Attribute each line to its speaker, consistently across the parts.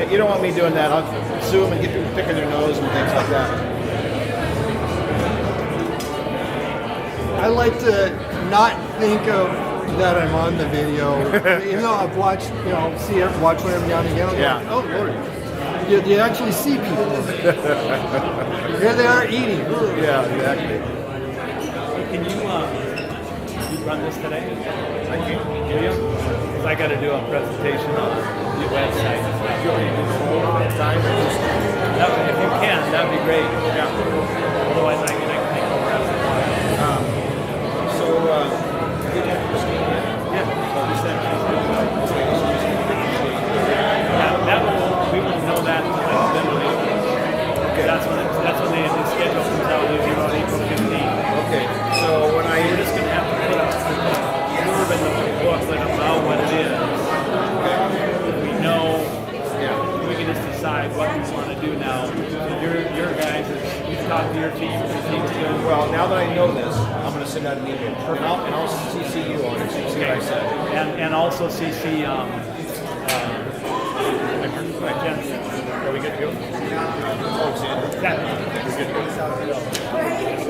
Speaker 1: You don't want me doing that. I'll zoom and get people picking their nose and things like that.
Speaker 2: I like to not think of that I'm on the video, even though I've watched, watch one every now and again.
Speaker 1: Yeah.
Speaker 2: Like, oh Lord, you actually see people. Here they are eating.
Speaker 1: Yeah, exactly.
Speaker 3: Can you run this today?
Speaker 1: I can.
Speaker 3: Will you? Because I got to do a presentation on the website.
Speaker 1: If you
Speaker 3: can, that'd be great. Yeah. Otherwise, I can take over after a while. We won't know that until then. Okay. That's when the schedule comes out. It'll be about April 15th.
Speaker 1: Okay. So when
Speaker 3: We're just going to have to put a blurb in the booklet about what it is. We know. We can just decide what we want to do now. So your guys, you talk to your team.
Speaker 1: Well, now that I know this, I'm going to send out an email, and I'll CC you on it. See what I said.
Speaker 3: And also CC. Are we good to go?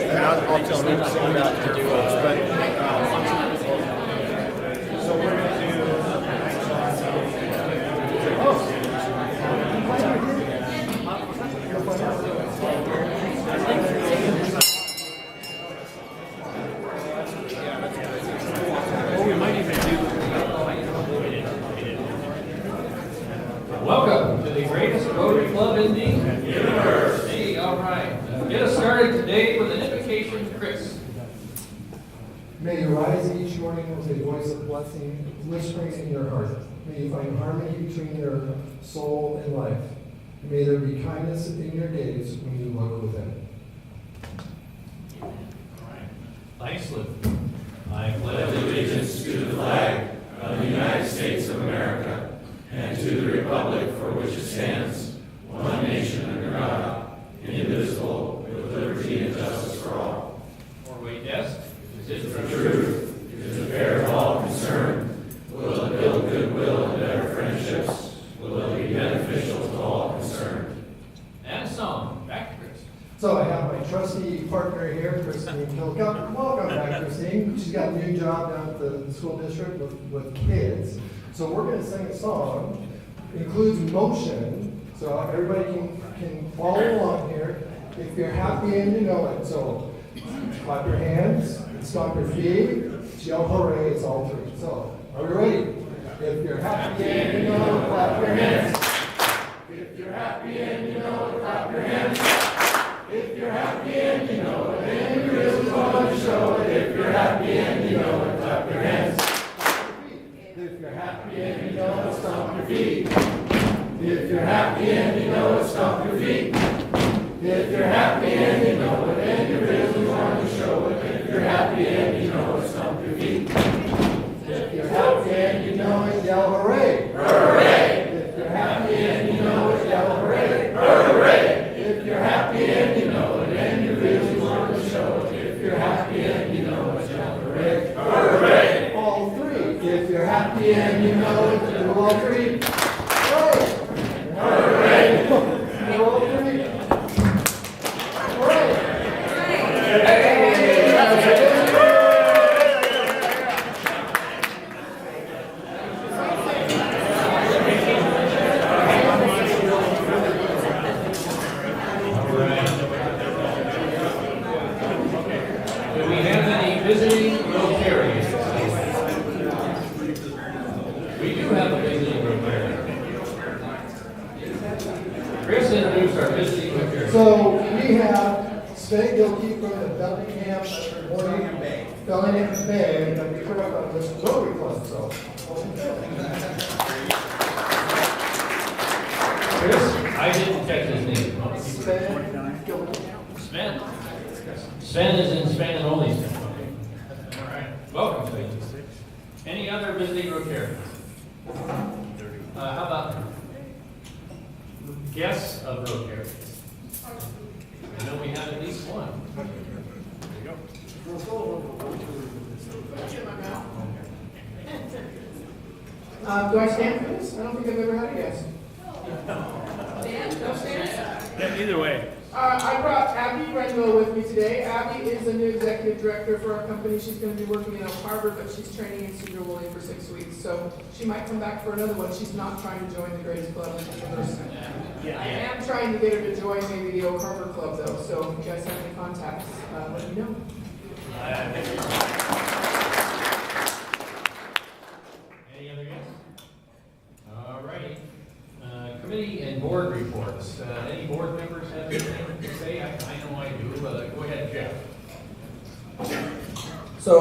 Speaker 1: And I'll tell them to send out to your folks. But so we're going to do.
Speaker 4: Welcome to the greatest Rotary Club in the universe. Hey, all right. Get us started today with an invocation, Chris.
Speaker 5: May you rise each morning with a voice of blessing whispering in your heart. May you find harmony between your soul and life. May there be kindness in your days when you look within.
Speaker 4: I salute. I pledge allegiance to the flag of the United States of America and to the republic for which it stands, one nation under God, indivisible, with liberty and justice for all. Or wait, yes? Is it the truth? Is it fair to all concerned? Will it build goodwill and better friendships? Will it be beneficial to all concerned? And a song. Back to Chris.
Speaker 5: So I have my trusty partner here, Christine Kilcup. Welcome back, Christine. She's got a new job down at the school district with kids. So we're going to sing a song. It includes motion, so everybody can follow along here. If you're happy and you know it, so clap your hands, stomp your feet, yell hooray, it's all three. So, are we ready? If you're happy and you know it, clap your hands. If you're happy and you know it, clap your hands. If you're happy and you know it, and you really want to show it. If you're happy and you know it, clap your hands. If you're happy and you know it, stomp your feet. If you're happy and you know it, stomp your feet. If you're happy and you know it, and you really want to show it. If you're happy and you know it, stomp your feet. If you're happy and you know it, yell hooray. Hooray! If you're happy and you know it, yell hooray. Hooray! If you're happy and you know it, and you really want to show it. If you're happy and you know it, yell hooray. Hooray! All three. If you're happy and you know it, do all three. Hooray! Hooray! Do all three.
Speaker 4: Do we have any visiting Rotarians? We do have a visiting Rotarian. Chris introduced our visiting Rotarian.
Speaker 5: So we have Sven Gilkey from the Bellingham Morning Bellingham Bay that we put up on this Rotary Club. So
Speaker 4: Chris, I didn't catch his name.
Speaker 5: Sven Gilkey.
Speaker 4: Sven. Sven is in Sven and only Sven. Okay. All right. Welcome, Sven. Any other visiting Rotarians? How about guests of Rotarians? I know we have at least one.
Speaker 6: Do I stand for this? I don't think I've ever had a guest. Stand? No stand?
Speaker 3: Yeah, either way.
Speaker 6: I brought Abby Renville with me today. Abby is the new executive director for our company. She's going to be working in Elk Harbor, but she's training in Sedro Woolley for 6 weeks. So she might come back for another one. She's not trying to join the Grays Club in the universe. I am trying to get her to join maybe the Elk Harbor Club, though. So if you guys have any contacts, let me know.
Speaker 4: Any other guests? All righty. Committee and board reports. Any board members have anything to say? I know I do. Go ahead, Jeff.
Speaker 7: So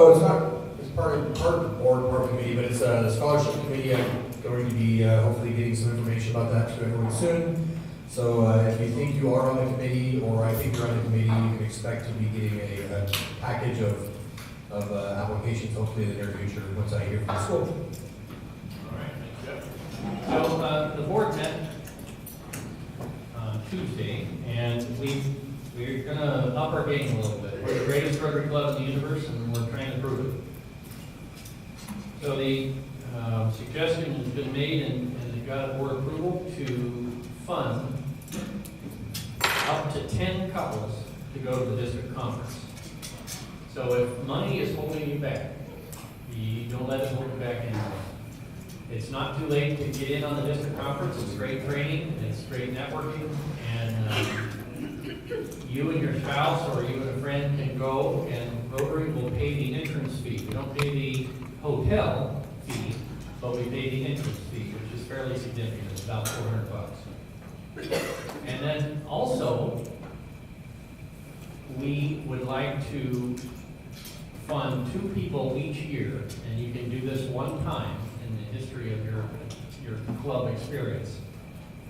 Speaker 7: it's part of the board, part of the committee, but it's the scholarship committee. I'm going to be hopefully getting some information about that to everyone soon. So if you think you are on the committee, or I think you're on the committee, you can expect to be getting a package of applications hopefully in the near future once I hear from the school.
Speaker 4: All right, thanks, Jeff. So the board met on Tuesday, and we're going to up our game a little bit. We're the greatest Rotary Club in the universe, and we're trying to prove it. So the suggestion has been made, and they've got board approval to fund up to 10 couples to go to the district conference. So if money is holding you back, you don't let it hold you back anymore. It's not too late to get in on the district conference. It's great training, it's great networking, and you and your spouse or you and a friend can go, and Rotary will pay the entrance fee. We don't pay the hotel fee, but we pay the entrance fee, which is fairly significant. It's about $400. And then also, we would like to fund 2 people each year, and you can do this one time in the history of your club experience.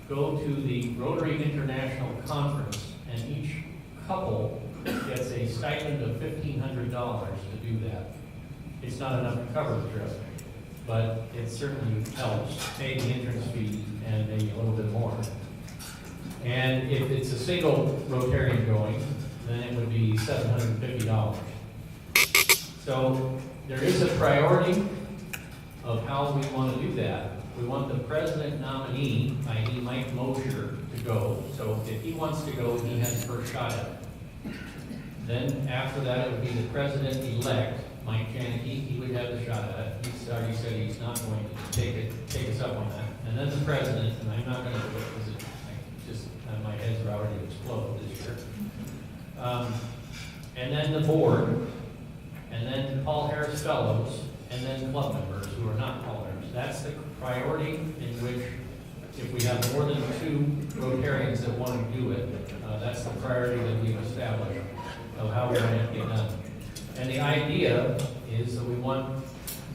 Speaker 4: Go to the Rotary International Conference, and each couple gets a stipend of $1,500 to do that. It's not enough to cover the trip, but it certainly helps pay the entrance fee and maybe a little bit more. And if it's a single Rotarian going, then it would be $750. So there is a priority of how we want to do that. We want the president nominee, i.e. Mike Mosher, to go. So if he wants to go, he has first shot at it. Then after that, it would be the president-elect, Mike Janicki, he would have the shot at it. He's already said he's not going to take us up on that. And then the president, and I'm not going to do it because my head's already exploded this year. And then the board, and then Paul Harris Fellows, and then club members who are not Paul Harris. That's the priority in which, if we have more than 2 Rotarians that want to do it, that's the priority that we've established of how we're going to get done. And the idea is that we want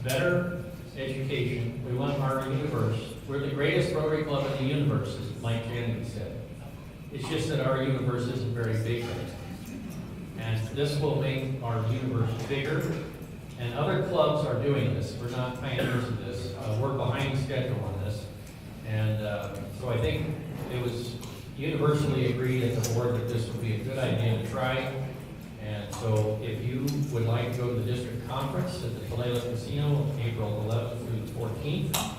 Speaker 4: better education. We want our universe. We're the greatest Rotary club in the universe, as Mike Janicki said. It's just that our universe isn't very big right now. And this will make our universe bigger. And other clubs are doing this. We're not pioneers of this. We're behind schedule on this. And so I think it was universally agreed at the board that this would be a good idea to try. And so if you would like to go to the district conference at the Tulalip Casino, April 11th through the 14th,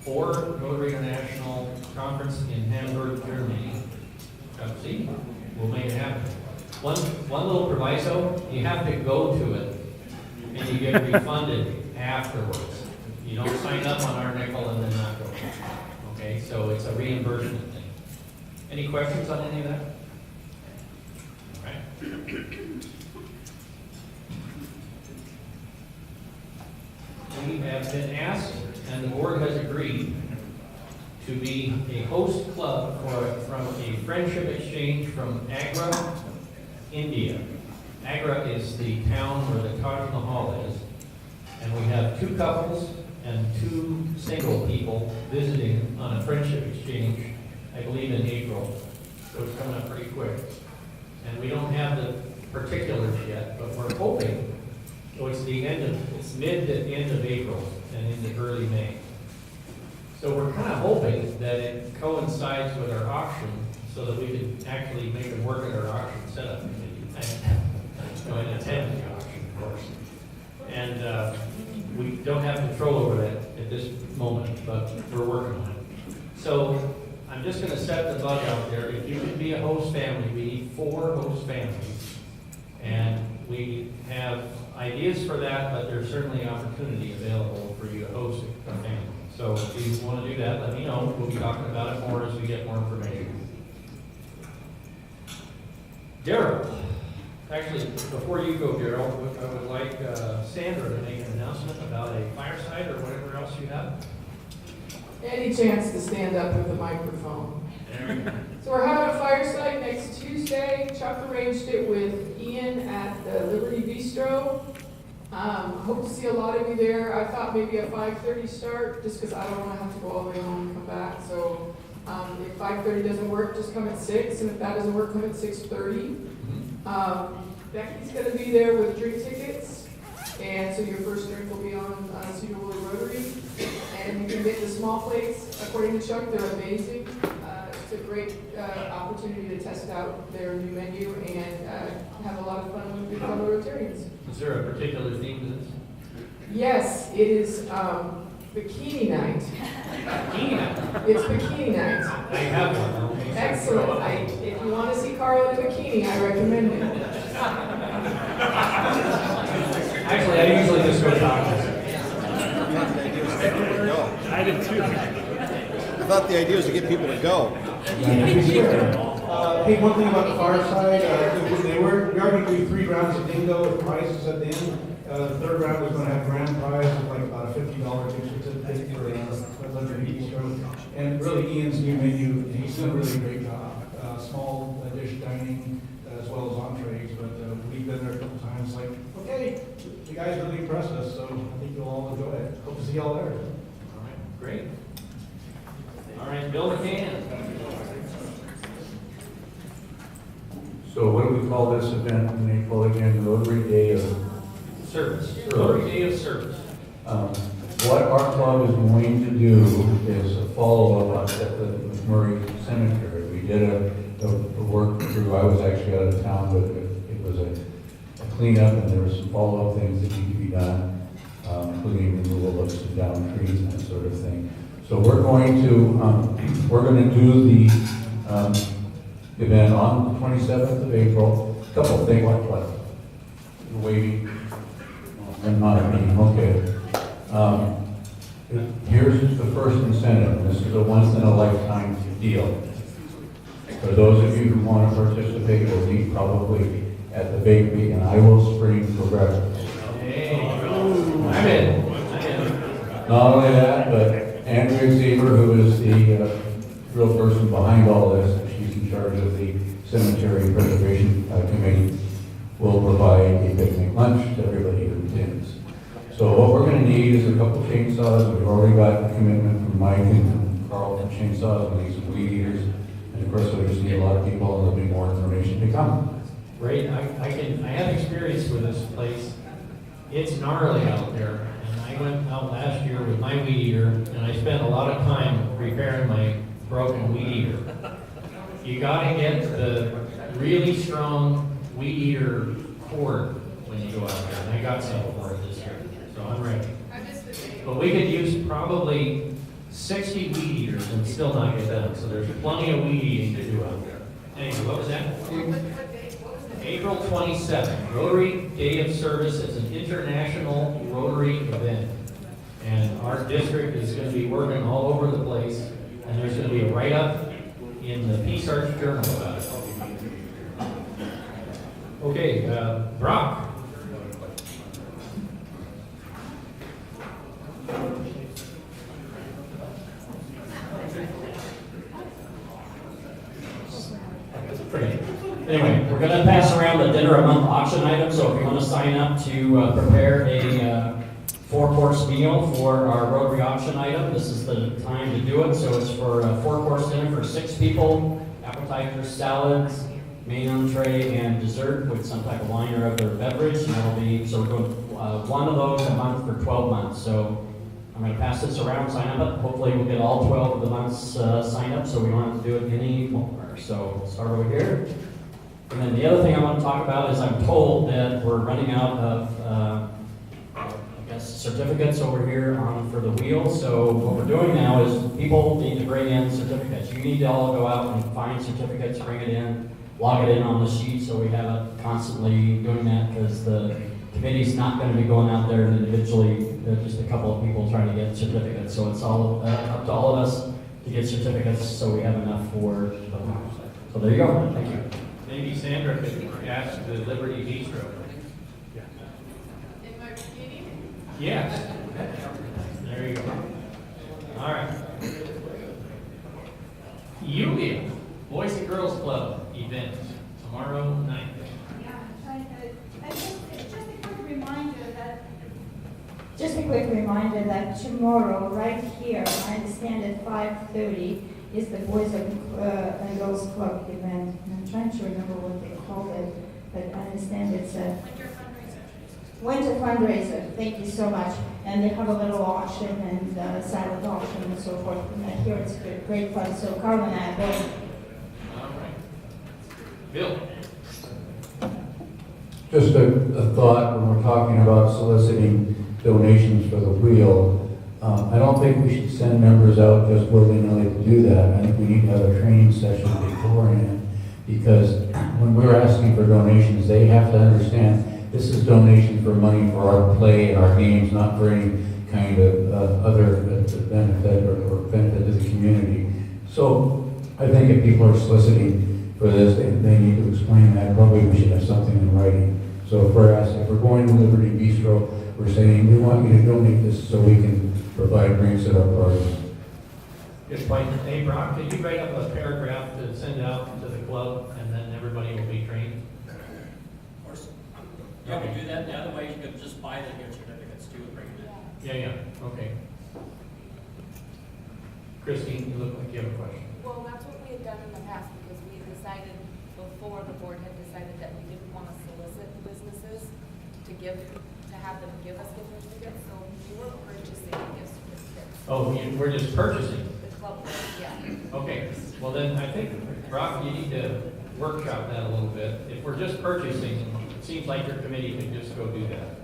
Speaker 4: or Rotary International Conference in Hamburg, Germany, come see, we'll make it happen. One little proviso, you have to go to it, and you get refunded afterwards. You don't sign up on our nickel and then not go. Okay, so it's a reimbursement thing. Any questions on any of that? All right. We have been asked, and the board has agreed, to be a host club from a friendship exchange from Agra, India. Agra is the town where the Taj Mahal is, and we have 2 couples and 2 single people visiting on a friendship exchange, I believe in April, so it's coming up pretty quick. And we don't have the particulars yet, but we're hoping, so it's mid to end of April and into early May. So we're kind of hoping that it coincides with our auction so that we can actually make it work at our auction setup committee. And attend the auction, of course. And we don't have control over that at this moment, but we're working on it. So I'm just going to set the bug out there. If you can be a host family, we need 4 host families. And we have ideas for that, but there's certainly opportunity available for you to host a family. So if you want to do that, let me know. We'll be talking about it more as we get more information. Daryl. Actually, before you go, Daryl, I would like Sandra to make an announcement about a fireside or whatever else you have.
Speaker 6: Any chance to stand up with the microphone? So we're having a fireside next Tuesday. Chuck arranged it with Ian at the Liberty Bistro. Hope to see a lot of you there. I thought maybe a 5:30 start, just because I don't want to have to go all the way home and come back. So if 5:30 doesn't work, just come at 6, and if that doesn't work, come at 6:30. Becky's going to be there with drink tickets, and so your first drink will be on Sedro Woolley Rotary, and you can get the small plates. According to Chuck, they're amazing. It's a great opportunity to test out their new menu and have a lot of fun with your fellow Rotarians.
Speaker 4: Is there a particular theme to this?
Speaker 6: Yes, it is bikini night.
Speaker 4: Bikini night?
Speaker 6: It's bikini night.
Speaker 4: I have one.
Speaker 6: Excellent. If you want to see Carl in a bikini, I recommend it.
Speaker 4: Actually, I usually just go tacos.
Speaker 3: I did too.
Speaker 1: I thought the idea was to get people to go.
Speaker 8: Hey, one thing about the fireside, we already do 3 rounds of bingo with prizes at the end. The 3rd round is going to have grand prize of like about a $50 gift certificate for Liberty Bistro. And really Ian's new menu, he's done a really great job. Small dish dining as well as entrees, but we've been there a couple times. Like, okay, the guys really impressed us, so I think you'll all enjoy it. Hope to see y'all there.
Speaker 4: All right, great. All right, Bill McCann.
Speaker 9: So what do we call this event in April again, Rotary Day of
Speaker 4: Service, Rotary Day of Service.
Speaker 9: What our club is going to do is a follow-up at the McMurray Cemetery. We did a work through, I was actually out of town, but it was a cleanup, and there were some follow-up things that need to be done, including removal of some down trees and that sort of thing. So we're going to do the event on the 27th of April. A couple of things, what? You're waiting? And not a meeting, okay. Here's the first incentive. This is a once-in-a-lifetime deal. For those of you who want to participate, we'll meet probably at the bakery, and I will spring for breakfast.
Speaker 4: Hey, I'm in.
Speaker 9: Not only that, but Andrea Zieber, who is the real person behind all this, she's in charge of the Cemetery Preservation Committee, will provide a picnic lunch to everybody who attends. So what we're going to need is a couple chainsaws. We've already got a commitment from Mike and from Carl for chainsaws. We need some weed eaters. And of course, we just need a lot of people, and there'll be more information to come.
Speaker 4: Great, I have experience with this place. It's gnarly out there, and I went out last year with my weed eater, and I spent a lot of time repairing my broken weed eater. You gotta get the really strong weed eater cord when you go out there, and I got some for it this year, so I'm ready. But we could use probably 60 weed eaters and still not get done, so there's plenty of weed eating to do out there. Anyway, what was that? April 27th, Rotary Day of Service. It's an international Rotary event. And our district is going to be working all over the place, and there's going to be a write-up in the Peace Arts Journal about it. Okay, Brock.
Speaker 10: Anyway, we're going to pass around the dinner a month auction item, so if you want to sign up to prepare a 4-course meal for our Rotary auction item, this is the time to do it. So it's for a 4-course dinner for 6 people, appetizers, salads, main entree, and dessert with some type of wine or other beverage. And it'll be, so we're doing one of those a month for 12 months. So I'm going to pass this around, sign up. Hopefully we'll get all 12 of the months signed up, so we don't have to do it anymore. So we'll start over here. And then the other thing I want to talk about is I'm told that we're running out of, I guess, certificates over here for the wheel. So what we're doing now is people need to bring in certificates. You need to all go out and find certificates, bring it in, log it in on the sheet, so we have it constantly doing that, because the committee's not going to be going out there and individually, just a couple of people trying to get certificates. So it's all up to all of us to get certificates, so we have enough for the month. So there you go. Thank you.
Speaker 4: Maybe Sandra could ask the Liberty Bistro.
Speaker 6: In my meeting?
Speaker 4: Yes. There you go. All right. Yulia, Boys and Girls Club event, tomorrow night.
Speaker 11: Yeah, just a quick reminder that tomorrow, right here, I understand at 5:30, is the Boys and Girls Club event. And I'm trying to remember what they call it, but I understand it's a winter fundraiser. Thank you so much. And they have a little auction and silent auction and so forth. And I hear it's great fun. So Carl and I are going.
Speaker 4: All right. Bill.
Speaker 9: Just a thought when we're talking about soliciting donations for the wheel. I don't think we should send members out just willy-nilly to do that. I think we need to have a training session beforehand, because when we're asking for donations, they have to understand this is donation for money for our play and our games, not for any kind of other benefit or benefit to the community. So I think if people are soliciting for this, they need to explain that. Probably we should have something in writing. So if we're going to Liberty Bistro, we're saying we want you to donate this so we can provide drinks at our parties.
Speaker 4: Good point. Hey, Brock, could you write up a paragraph to send out to the club, and then everybody will be trained?
Speaker 10: Of course. You can do that. The other way, you could just buy the gift certificates too and bring them in.
Speaker 4: Yeah, okay. Christine, you look like you have a question.
Speaker 12: Well, that's what we had done in the past, because we had decided before, the board had decided that we didn't businesses to have them give us gift certificates, so we weren't purchasing gift certificates.
Speaker 4: Oh, we're just purchasing.
Speaker 12: The club would, yeah.
Speaker 4: Okay, well then I think, Rob, you need to workshop that a little bit. If we're just purchasing, it seems like your committee can just go do that.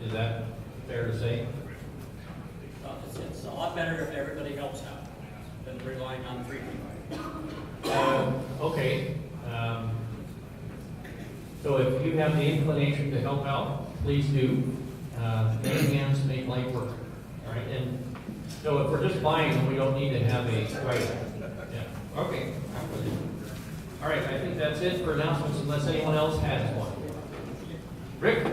Speaker 4: Is that fair to say?
Speaker 10: Well, it's a lot better if everybody helps out than relying on three people.
Speaker 4: Okay. So if you have the inclination to help out, please do. Many hands make light work. All right, and so if we're just buying them, we don't need to have a, right, yeah, okay. I'm with you. All right, I think that's it for announcements unless anyone else has one. Rick?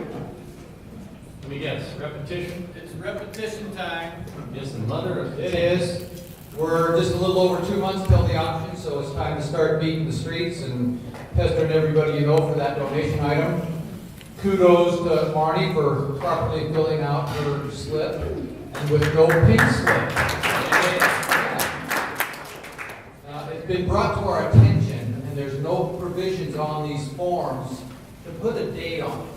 Speaker 4: Let me guess, repetition?
Speaker 13: It's repetition time.
Speaker 4: Is the mother of...
Speaker 7: It is. We're just a little over 2 months till the auction, so it's time to start beating the streets and pestering everybody you know for that donation item. Kudos to Marnie for properly filling out her slip and with no pink slip. It's been brought to our attention, and there's no provisions on these forms to put a date on it.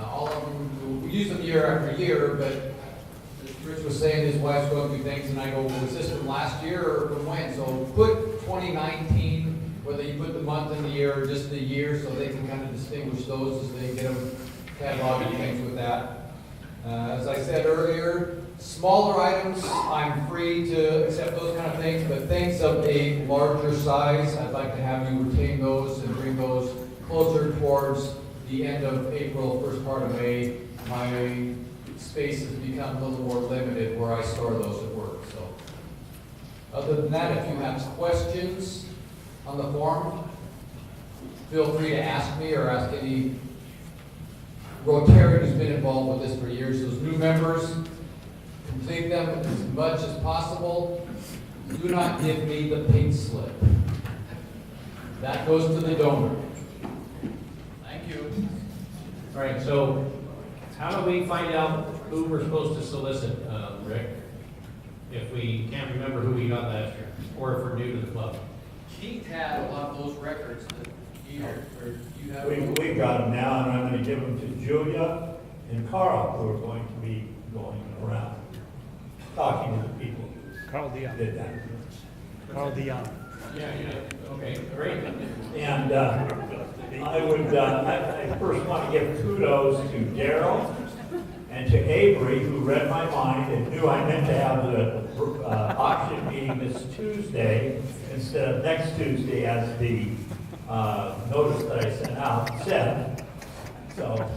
Speaker 7: All of them, we use them year after year, but as Rich was saying, his wife's going through things, and I go, was this from last year or from when? So put 2019, whether you put the month and the year or just the year, so they can kind of distinguish those as they get them cataloged and things with that. As I said earlier, smaller items, I'm free to accept those kind of things, but things of a larger size, I'd like to have you retain those and bring those closer towards the end of April, first part of May. My space has become a little more limited where I store those at work. So, other than that, if you have questions on the form, feel free to ask me or ask any Rotarian who's been involved with this for years. Those new members, complete them as much as possible. Do not give me the pink slip. That goes to the donor.
Speaker 13: Thank you.
Speaker 4: All right, so how do we find out who we're supposed to solicit, Rick? If we can't remember who we got last year, or if we're new to the club?
Speaker 13: Keith had a lot of those records that he had, or you have.
Speaker 14: We've got them now, and I'm going to give them to Julia and Carl, who are going to be going around, talking to the people
Speaker 3: Carl
Speaker 14: who
Speaker 3: Dion.
Speaker 14: did that.
Speaker 3: Carl Dion.
Speaker 4: Yeah, okay, great.
Speaker 14: And I would, I first want to give kudos to Daryl and to Avery, who read my mind and knew I meant to have the auction meeting this Tuesday instead of next Tuesday, as the notice that I sent out said. So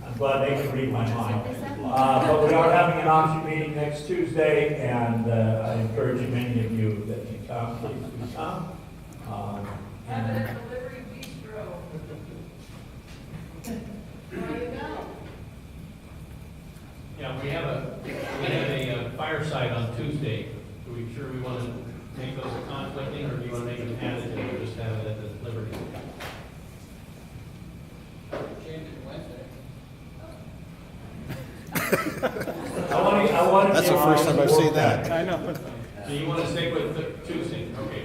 Speaker 14: I'm glad they can read my mind. But we are having an auction meeting next Tuesday, and I encourage many of you that can come, please do come.
Speaker 6: Have it at Delivery Bistro. There you go.
Speaker 4: Yeah, we have a fireside on Tuesday. Are we sure we want to make those a conflicting, or do you want to make them additive, or just have it at the Liberty?
Speaker 13: Change it Wednesday.
Speaker 14: I want to
Speaker 1: That's the first time I've seen that.
Speaker 3: I know.
Speaker 4: So you want to stick with the Tuesday? Okay.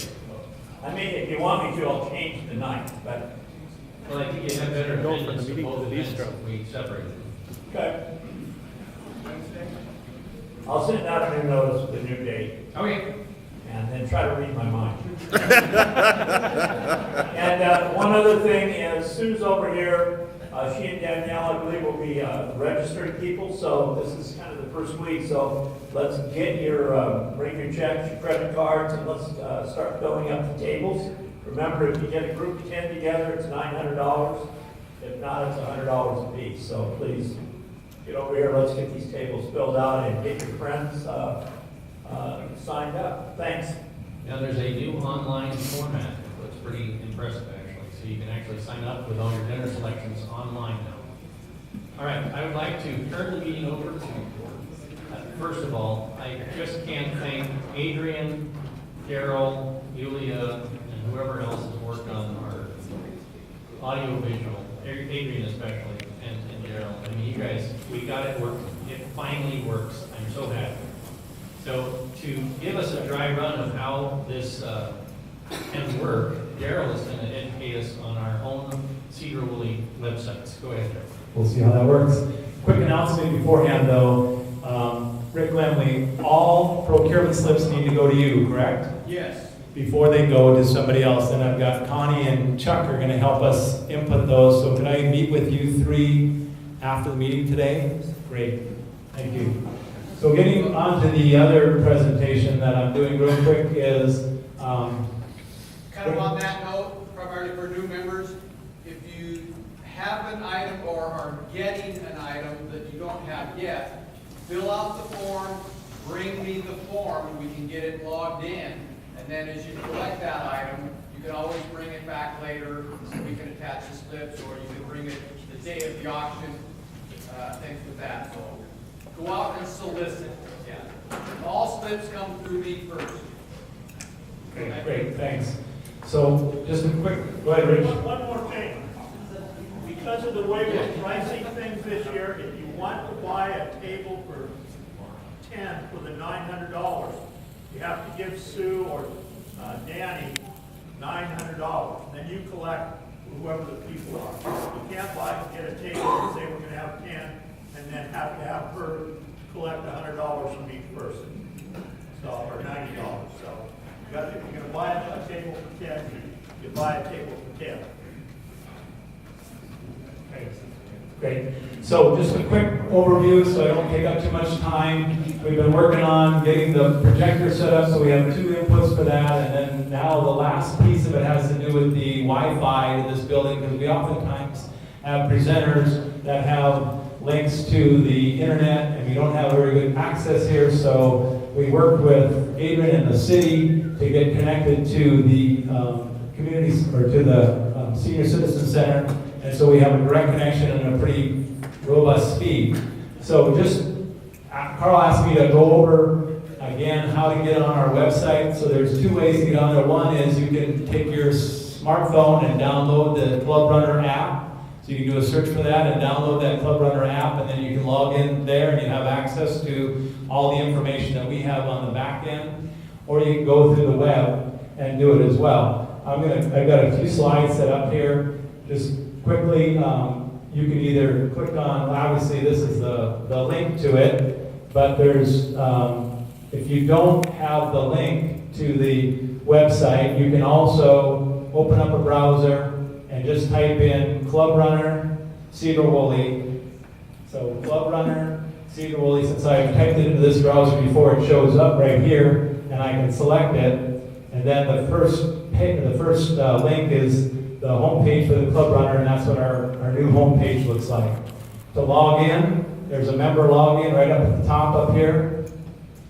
Speaker 14: I mean, if you want me to, I'll change the night, but.
Speaker 4: Well, I think you have better
Speaker 3: Go for the
Speaker 4: attendance of
Speaker 3: meeting
Speaker 4: both
Speaker 3: to the
Speaker 4: events
Speaker 3: bistro.
Speaker 4: if we separate it.
Speaker 14: Okay. I'll send out a new notice with a new date,
Speaker 4: Okay.
Speaker 14: and then try to read my mind. And one other thing is, Sue's over here. She and Danielle, I believe, will be registering people, so this is kind of the first week. So let's get your, bring your checks, your credit cards, and let's start filling up the tables. Remember, if you get a group of 10 together, it's $900. If not, it's $100 a piece. So please get over here. Let's get these tables filled out and get your friends signed up. Thanks.
Speaker 4: Now, there's a new online format that's pretty impressive, actually. So you can actually sign up with all your dinner selections online now. All right, I would like to turn the meeting over to, first of all, I just can't thank Adrian, Daryl, Yulia, and whoever else has worked on our audio-visual, Adrian especially, and Daryl. I mean, you guys, we got it working. It finally works. I'm so happy. So to give us a dry run of how this can work, Daryl is going to authenticate us on our own Sedro Woolley websites. Go ahead, Jeff.
Speaker 15: We'll see how that works. Quick announcement beforehand, though. Rick Lemley, all procurement slips need to go to you, correct?
Speaker 3: Yes.
Speaker 15: Before they go to somebody else. And I've got Connie and Chuck are going to help us input those. So could I meet with you three after the meeting today? Great. Thank you. So getting on to the other presentation that I'm doing real quick is...
Speaker 13: Kind of on that note, primarily for new members, if you have an item or are getting an item that you don't have yet, fill out the form, bring me the form, and we can get it logged in. And then as you collect that item, you can always bring it back later, so we can attach the slips, or you can bring it the day of the auction, things with that. So go out and solicit. Yeah. All slips come through me first.
Speaker 15: Okay, great, thanks. So just a quick, go ahead, Rich.
Speaker 14: One more thing. Because of the way we're pricing things this year, if you want to buy a table for 10 for the $900, you have to give Sue or Danny $900. Then you collect whoever the people are. You can't get a table and say we're going to have 10 and then have to have her collect $100 from each person. So, or $90. So if you're going to buy a table for 10, you buy a table for 10.
Speaker 15: Great. So just a quick overview so I don't take up too much time. We've been working on getting the projector set up, so we have 2 inputs for that, and then now the last piece of it has to do with the Wi-Fi in this building, because we oftentimes have presenters that have links to the internet, and we don't have very good access here, so we worked with Adrian and the city to get connected to the communities, or to the Senior Citizen Center. And so we have a direct connection and a pretty robust speed. So Carl asked me to go over again how to get on our website. So there's 2 ways to get on there. One is you can take your smartphone and download the Club Runner app. So you can do a search for that and download that Club Runner app, and then you can log in there and you have access to all the information that we have on the back end. Or you can go through the web and do it as well. I've got a few slides set up here. Just quickly, you can either click on, obviously this is the link to it, but there's, if you don't have the link to the website, you can also open up a browser and just type in Club Runner, Sedro Woolley. So Club Runner, Sedro Woolley, since I've typed it into this browser before, it shows up right here, and I can select it, and then the first link is the homepage for the Club Runner, and that's what our new homepage looks like. To log in, there's a member login right up at the top up here.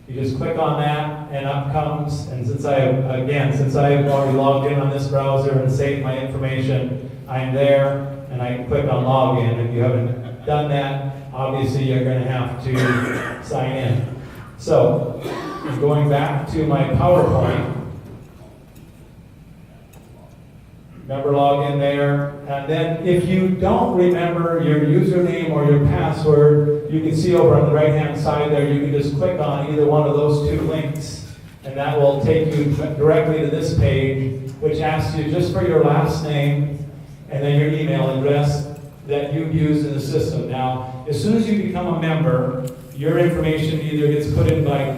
Speaker 15: You just click on that, and up comes, and since I've already logged in on this browser and saved my information, I'm there, and I can click on login. If you haven't done that, obviously you're going to have to sign in. So, going back to my PowerPoint, member login there, and then if you don't remember your username or your password, you can see over on the right hand side there, you can just click on either one of those 2 links, and that will take you directly to this page, which asks you just for your last name and then your email address that you've used in the system. Now, as soon as you become a member, your information either gets put in by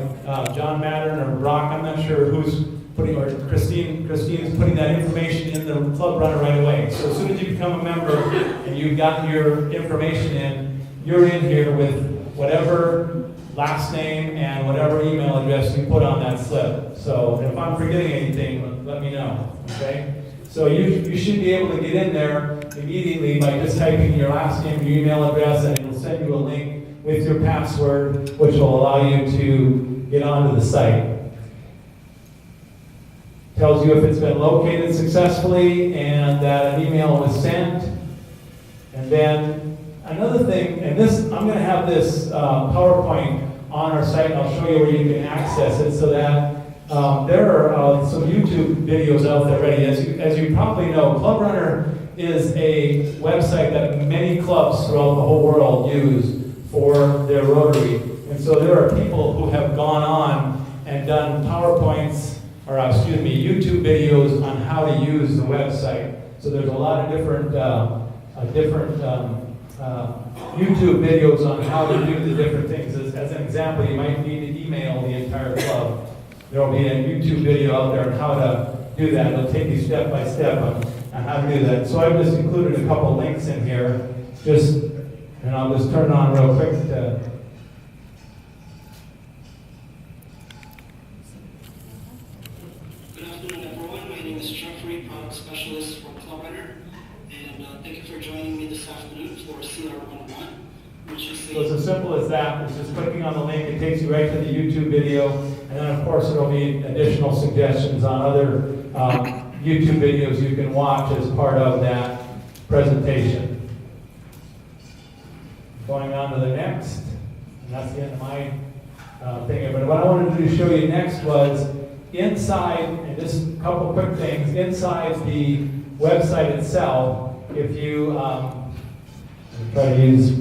Speaker 15: John Mattern or Brock, I'm not sure who's putting, or Christine's putting that information in the Club Runner right away. So as soon as you become a member and you've gotten your information in, you're in here with whatever last name and whatever email address you put on that slip. So if I'm forgetting anything, let me know, okay? So you should be able to get in there immediately by just typing your last name, your email address, and it'll send you a link with your password, which will allow you to get onto the site. Tells you if it's been located successfully and that an email was sent. And then another thing, and this, I'm going to have this PowerPoint on our site, and I'll show you where you can access it, so that there are some YouTube videos out there already. As you probably know, Club Runner is a website that many clubs throughout the whole world use for their Rotary. And so there are people who have gone on and done PowerPoints, or YouTube videos on how to use the website. So there's a lot of different YouTube videos on how to do the different things. As an example, you might need to email the entire club. There will be a YouTube video out there on how to do that. It'll take you step by step on how to do that. So I've just included a couple links in here, and I'll just turn it on real quick to.
Speaker 16: Good afternoon, everyone. My name is Jeffrey, product specialist for Club Runner, and thank you for joining me this afternoon for CR101, which is
Speaker 15: So it's as simple as that. It's just clicking on the link. It takes you right to the YouTube video, and then of course there will be additional suggestions on other YouTube videos you can watch as part of that presentation. Going on to the next, and that's the end of my thing. But what I wanted to show you next was inside, and just a couple quick things, inside the website itself, if you try to use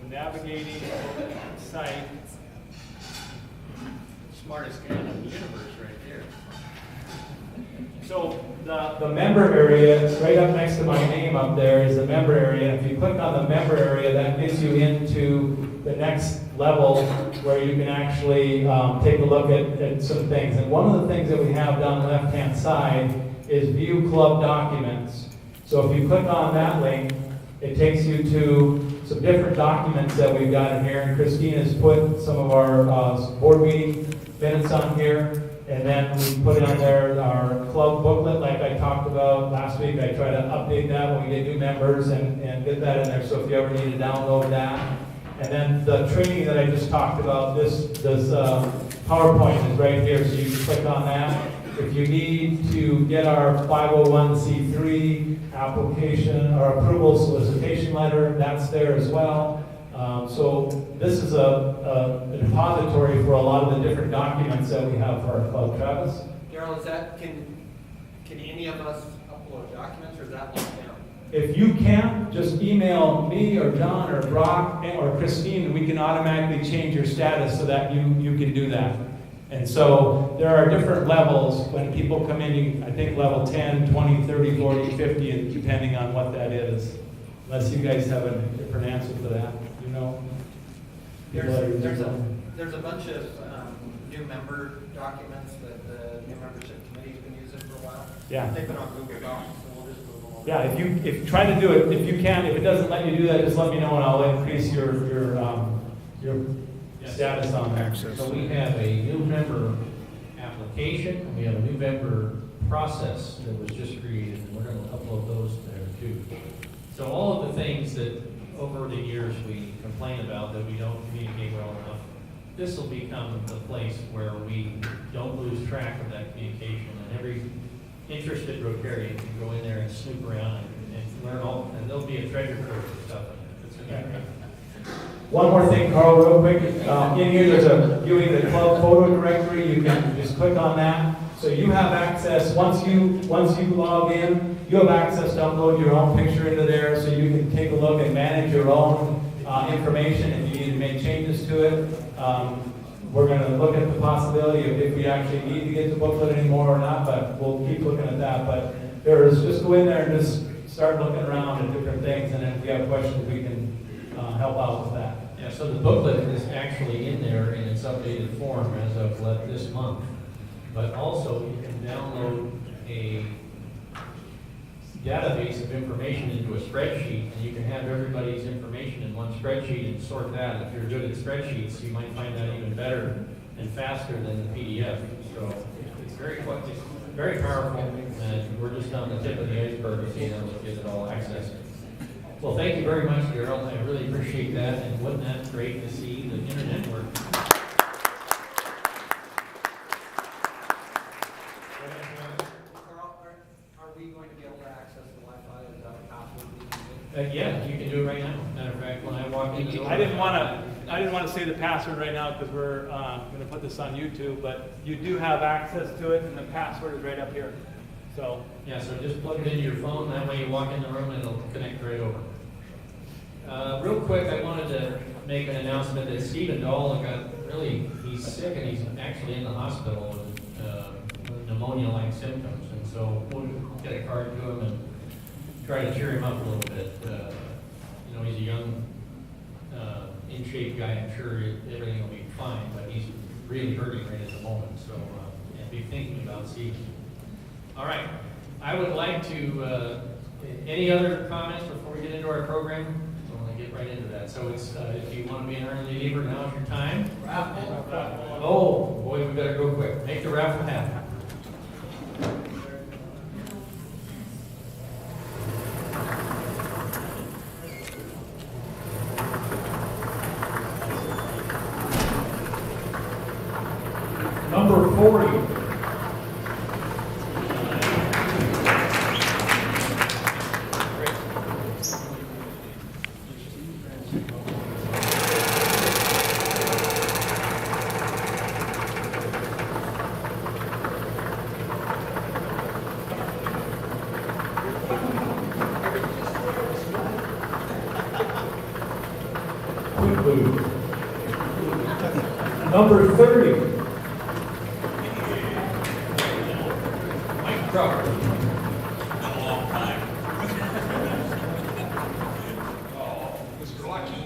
Speaker 15: navigating the site.
Speaker 3: Smartest guy in the universe right here.
Speaker 15: So the member area, right up next to my name up there is the member area. If you click on the member area, that gets you into the next level where you can actually take a look at some things. And one of the things that we have down the left-hand side is view club documents. So if you click on that link, it takes you to some different documents that we've got in here. And Christine has put some of our board meeting minutes on here. And then we put on there our club booklet like I talked about last week. I try to update that when we get new members and get that in there. So if you ever need to download that. And then the training that I just talked about, this PowerPoint is right here. So you can click on that. If you need to get our 501c3 application or approval solicitation letter, that's there as well. So this is a depository for a lot of the different documents that we have for our club. Travis?
Speaker 13: Daryl, is that, can any of us upload documents, or is that locked down?
Speaker 15: If you can't, just email me or John or Brock or Christine, and we can automatically change your status so that you can do that. And so there are different levels when people come in. I think level 10, 20, 30, 40, 50, and depending on what that is. Unless you guys have a different answer for that, you know?
Speaker 17: There's a bunch of new member documents that the new membership committee's been using for a while.
Speaker 15: Yeah.
Speaker 17: They've been on Google Docs, so we'll just move them over.
Speaker 15: Yeah, if you try to do it, if you can, if it doesn't let you do that, just let me know and I'll increase your status on there.
Speaker 4: So we have a new member application, and we have a new member process that was just created, and we're going to upload those there too. So all of the things that over the years we complain about that we don't communicate well enough, this will become the place where we don't lose track of that communication, and every interested Rotarian can go in there and snoop around and learn all, and there'll be a treasure trove of stuff in there.
Speaker 15: One more thing, Carl, real quick. In here, there's a viewing the club photo directory. You can just click on that. So you have access, once you log in, you have access to upload your own picture into there so you can take a look and manage your own information if you need to make changes to it. We're going to look at the possibility of if we actually need to get the booklet anymore or not, but we'll keep looking at that. But just go in there and just start looking around at different things, and if we have questions, we can help out with that.
Speaker 4: Yeah, so the booklet is actually in there in its updated form as of this month. But also, you can download a database of information into a spreadsheet, and you can have everybody's information in one spreadsheet and sort that. If you're good at spreadsheets, you might find that even better and faster than the PDF. So it's very powerful, and we're just on the tip of the iceberg of being able to get it all accessed. Well, thank you very much, Daryl. I really appreciate that, and wasn't that great to see the internet work?
Speaker 17: Are we going to be able to access the Wi-Fi? Is that a password?
Speaker 4: Yeah, you can do it right now. Matter of fact, when I walked in the door,
Speaker 15: I didn't want to say the password right now because we're going to put this on YouTube, but you do have access to it, and the password is right up here. So
Speaker 4: Yeah, so just plug it into your phone, that way you walk in the room and it'll connect right over. Real quick, I wanted to make an announcement that Stephen Dahl he's sick and he's actually in the hospital with pneumonia-like symptoms. And so we'll get a card to him and try to cheer him up a little bit. He's a young, in-shape guy. I'm sure everything will be fine, but he's really hurting right at the moment. So be thinking about Stephen. All right. I would like to, any other comments before we get into our program? I want to get right into that. So it's, if you want to be an early leaver, now's your time. Raffle. Oh, boy, we better go quick. Make the raffle happen.
Speaker 14: Number 40. Number 30.
Speaker 4: Mike Crawford.
Speaker 14: Been a long time.
Speaker 1: Oh, Mr. Lucky.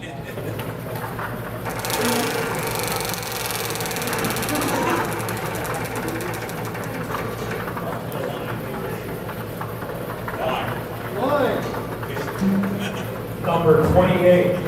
Speaker 14: Number 28.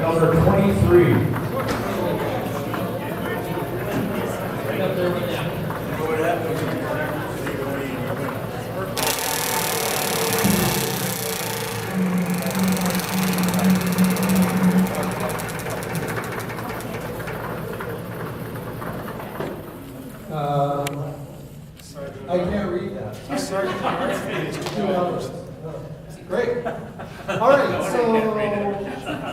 Speaker 14: Number 23.
Speaker 4: Right up there with them.
Speaker 5: I can't read that. It's 2 hours. Great. All right, so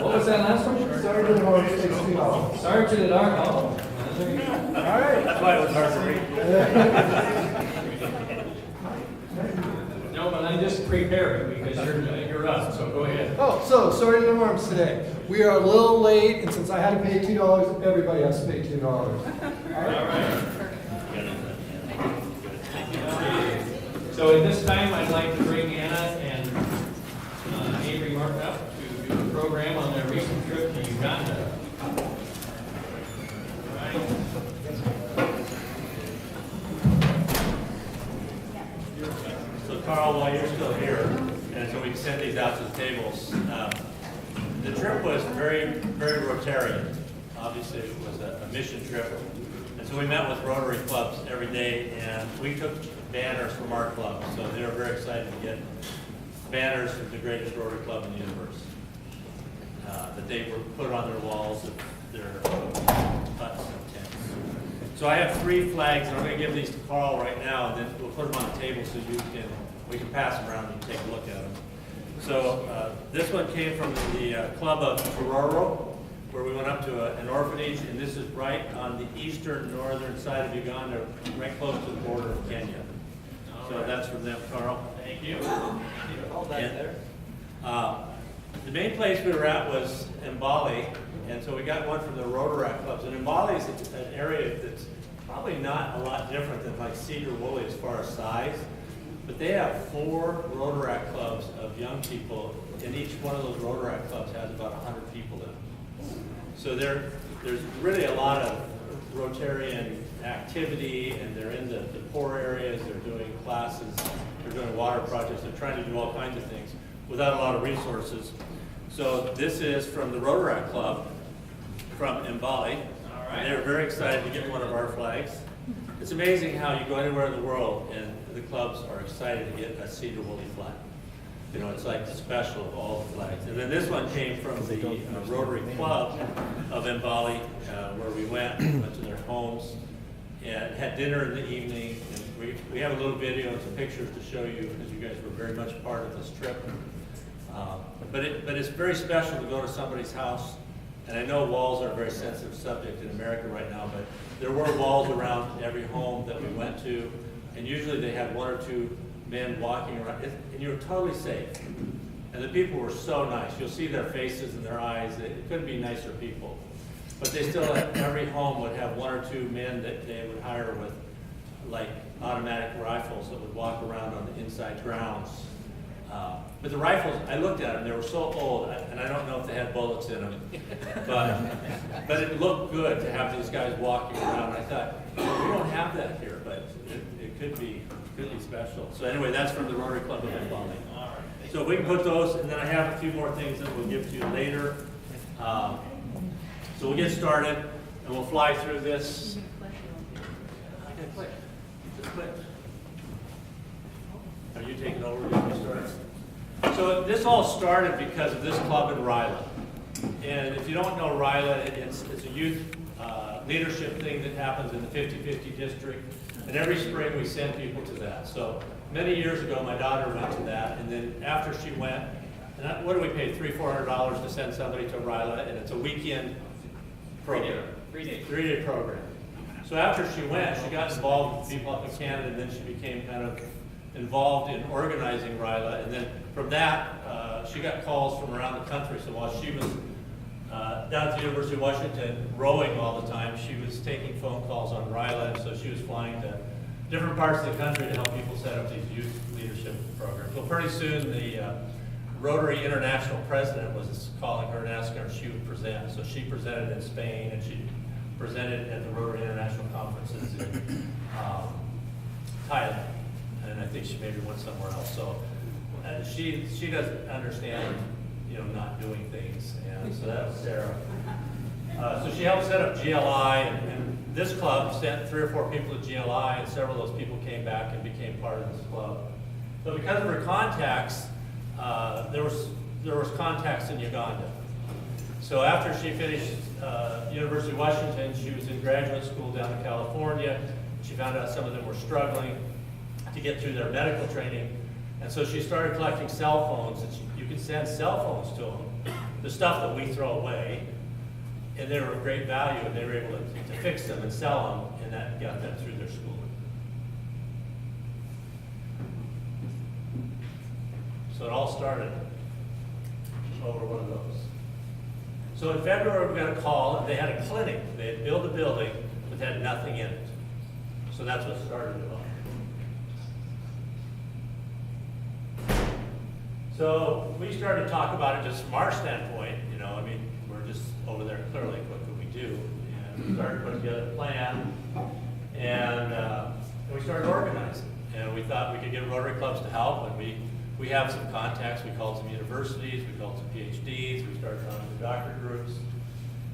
Speaker 4: What was that last one?
Speaker 5: Sergeant Horse takes 2 hours.
Speaker 4: Sergeant at Arc. Oh.
Speaker 5: All right.
Speaker 14: That's why it was hard to read.
Speaker 4: No, but I'm just preparing because you're up, so go ahead.
Speaker 5: Oh, so Sergeant of Arms today. We are a little late, and since I had to pay $2, everybody has to pay $2. All right.
Speaker 4: So at this time, I'd like to bring Anna and Avery Mark up to do a program on their recent trip to Uganda.
Speaker 14: So Carl, while you're still here, and so we can send these out to the tables, the trip was very, very Rotarian. Obviously, it was a mission trip. And so we met with Rotary clubs every day, and we took banners from our club. So they were very excited to get banners from the greatest Rotary club in the universe. That they were put on their walls of their huts and tents. So I have 3 flags, and I'm going to give these to Carl right now, and then we'll put them on the table so we can pass them around and take a look at them. So this one came from the club of Tororo, where we went up to an orphanage, and this is right on the eastern northern side of Uganda, right close to the border of Kenya. So that's from them, Carl.
Speaker 4: Thank you.
Speaker 14: Hold that there. The main place we were at was Mbali, and so we got one from the Rotaract clubs. And Mbali is an area that's probably not a lot different than like Sedro Woolley as far as size, but they have 4 Rotaract clubs of young people, and each one of those Rotaract clubs has about 100 people in them. So there's really a lot of Rotarian activity, and they're in the poor areas, they're doing classes, they're doing water projects, they're trying to do all kinds of things without a lot of resources. So this is from the Rotaract Club from Mbali. They're very excited to get one of our flags. It's amazing how you go anywhere in the world and
Speaker 18: the clubs are excited to get a Sedro Woolley flag. You know, it's like the special of all the flags. And then this one came from the Rotary Club of Mbali, where we went to their homes and had dinner in the evening. And we have a little video and some pictures to show you, because you guys were very much part of this trip. But it's very special to go to somebody's house. And I know walls are a very sensitive subject in America right now, but there were walls around every home that we went to, and usually they had one or two men walking around, and you were totally safe. And the people were so nice. You'll see their faces and their eyes. It couldn't be nicer people. But they still had, every home would have one or two men that they would hire with like automatic rifles that would walk around on the inside grounds. But the rifles, I looked at them, they were so old, and I don't know if they had bullets in them, but it looked good to have these guys walking around. I thought, we don't have that here, but it could be special. So anyway, that's from the Rotary Club of Mbali. So we can put those, and then I have a few more things that we'll give to you later. So we'll get started, and we'll fly through this. I gotta click. Just click. Are you taking over? You want to start? So this all started because of this club in Ryla. And if you don't know Ryla, it's a youth leadership thing that happens in the 50-50 district. And every spring we send people to that. So many years ago, my daughter went to that. And then after she went, and what do we pay, $300-400 to send somebody to Ryla? And it's a weekend program. 3-day program. So after she went, she got involved with people up in Canada, and then she became kind of involved in organizing Ryla, and then from that, she got calls from around the country. So while she was down at the University of Washington rowing all the time, she was taking phone calls on Ryla, and so she was flying to different parts of the country to help people set up these youth leadership programs. So pretty soon, the Rotary International President was calling her and asking her if she would present. So she presented in Spain, and she presented at the Rotary International Conferences in Thailand. And I think she maybe went somewhere else. So she doesn't understand, not doing things. And so that was Sarah. So she helped set up GLI, and this club sent 3 or 4 people to GLI, and several of those people came back and became part of this club. So because of her contacts, there was contacts in Uganda. So after she finished University of Washington, she was in graduate school down in California. She found out some of them were struggling to get through their medical training. And so she started collecting cell phones, and you can send cell phones to them, the stuff that we throw away, and they were of great value, and they were able to fix them and sell them, and that got them through their schooling. So it all started over one of those. So in February, we got a call, and they had a clinic. They had built a building, but had nothing in it. So that's what started it all. So we started to talk about it just from our standpoint, we're just over there clearly, what can we do? And we started putting together a plan, and we started organizing. And we thought we could get Rotary clubs to help, and we have some contacts. We called some universities, we called some PhDs, we started talking to doctor groups.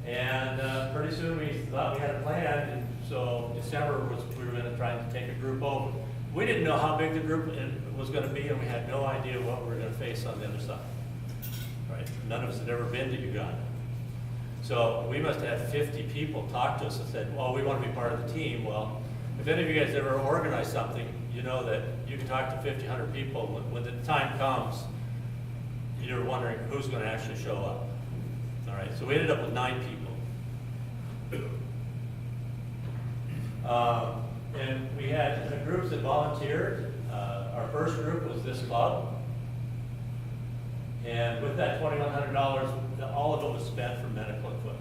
Speaker 18: And pretty soon we thought we had a plan, and so December we were going to try and take a group over. We didn't know how big the group was going to be, and we had no idea what we were going to face on the other side. Right? None of us had ever been to Uganda. So we must have had 50 people talk to us and said, well, we want to be part of the team. Well, if any of you guys ever organize something, you know that you can talk to 50, 100 people. When the time comes, you're wondering who's going to actually show up. All right, so we ended up with 9 people. And we had groups that volunteered. Our first group was this club. And with that $2,100, all of it was spent for medical equipment.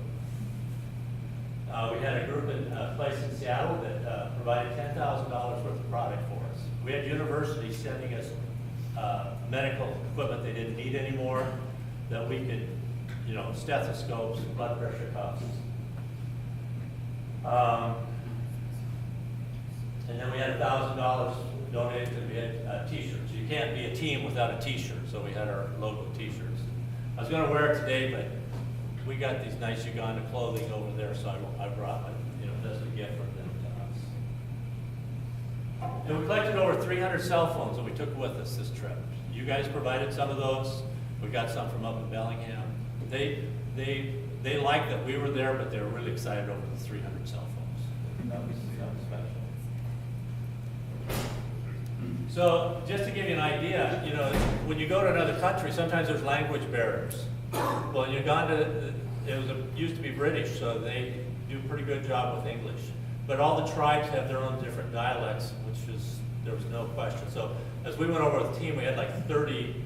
Speaker 18: We had a group in a place in Seattle that provided $10,000 worth of product for us. We had universities sending us medical equipment they didn't need anymore, that we could, stethoscopes, blood pressure cuffs. And then we had $1,000 donated because we had t-shirts. You can't be a team without a t-shirt, so we had our logo t-shirts. I was going to wear it today, but we got these nice Uganda clothing over there, so I brought my, as a gift from them And we collected over 300 cell phones that we took with us this trip. You guys provided some of those. We got some from up in Bellingham. They liked that we were there, but they were really excited over the 300 cell phones. That was special. So just to give you an idea, you know, when you go to another country, sometimes there's language barriers. Well, in Uganda, used to be British, so they do a pretty good job with English. But all the tribes have their own different dialects, there was no question. So as we went over with the team, we had like 30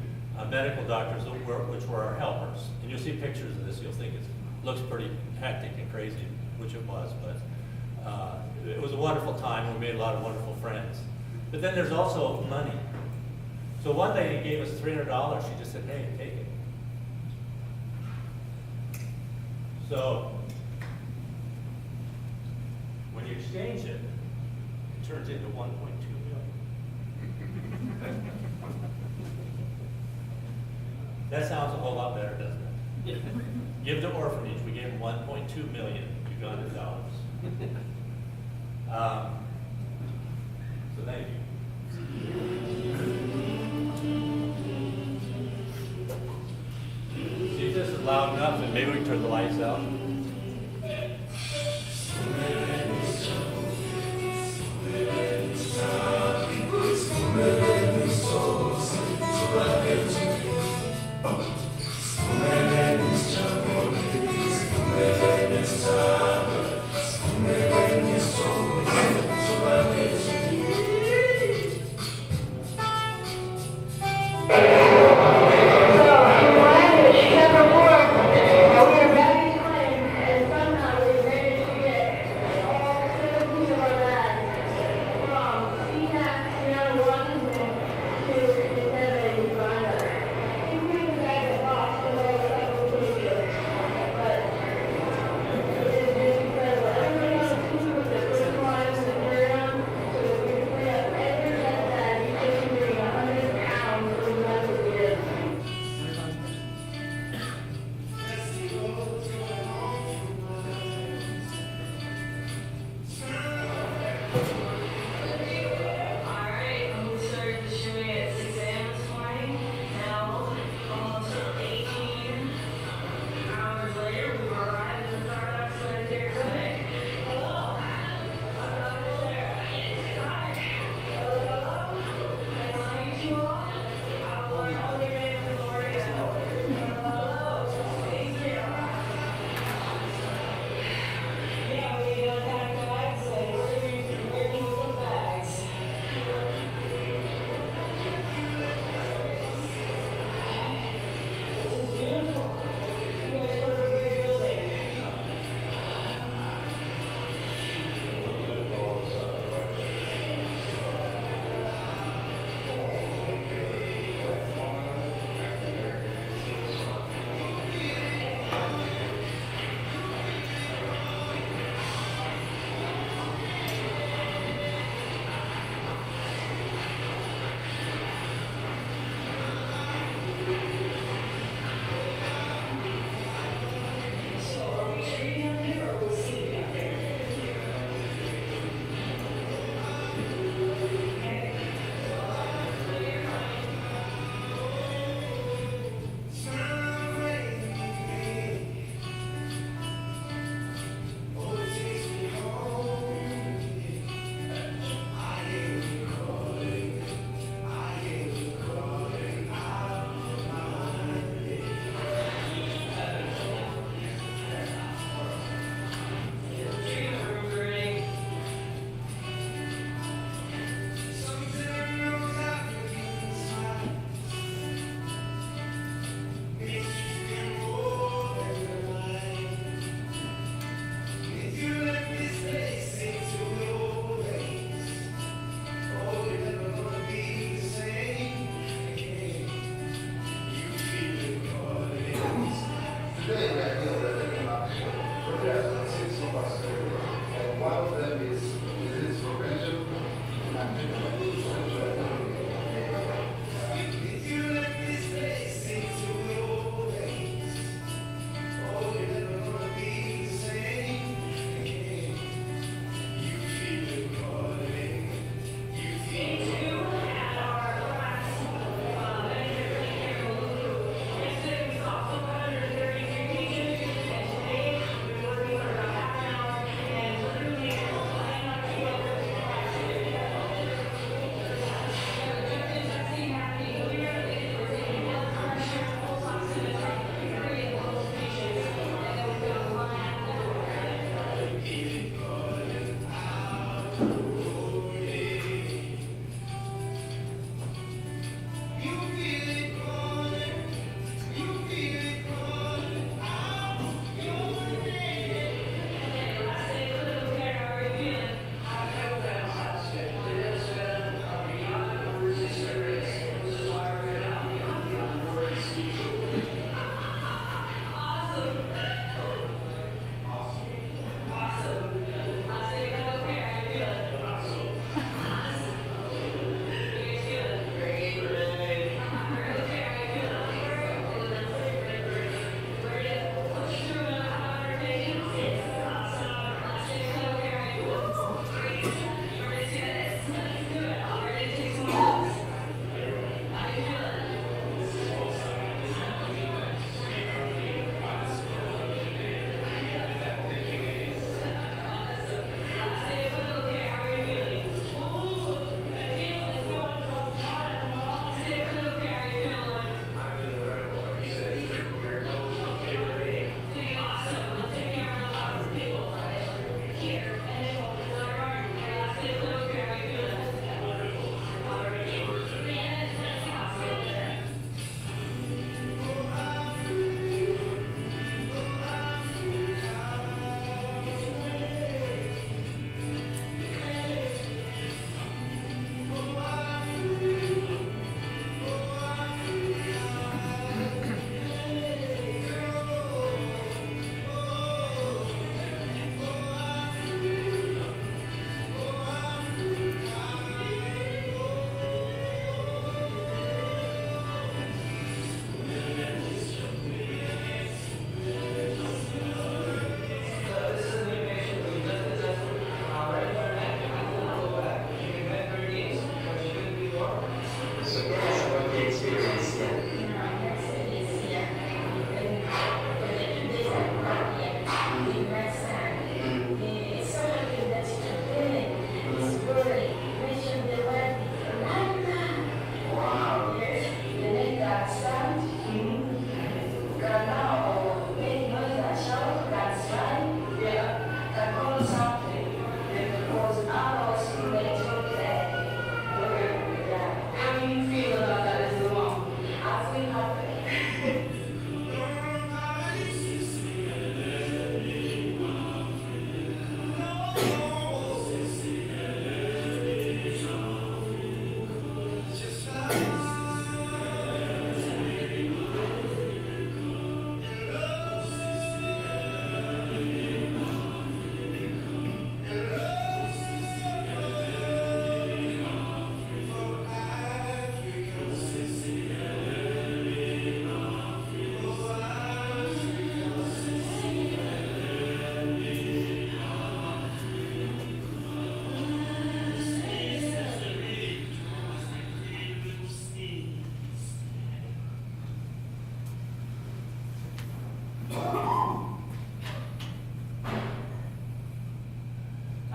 Speaker 18: medical doctors, which were our helpers. And you'll see pictures of this, you'll think it looks pretty hectic and crazy, which it was, but it was a wonderful time. We made a lot of wonderful friends. But then there's also money. So one lady gave us $300. She just said, hey, take it. So when you exchange it, it turns into 1.2 million. That sounds a whole lot better, doesn't it? Give to orphanage. We gave them 1.2 million Ugandan dollars. So thank you. See if this is loud enough, and maybe we can turn the lights out.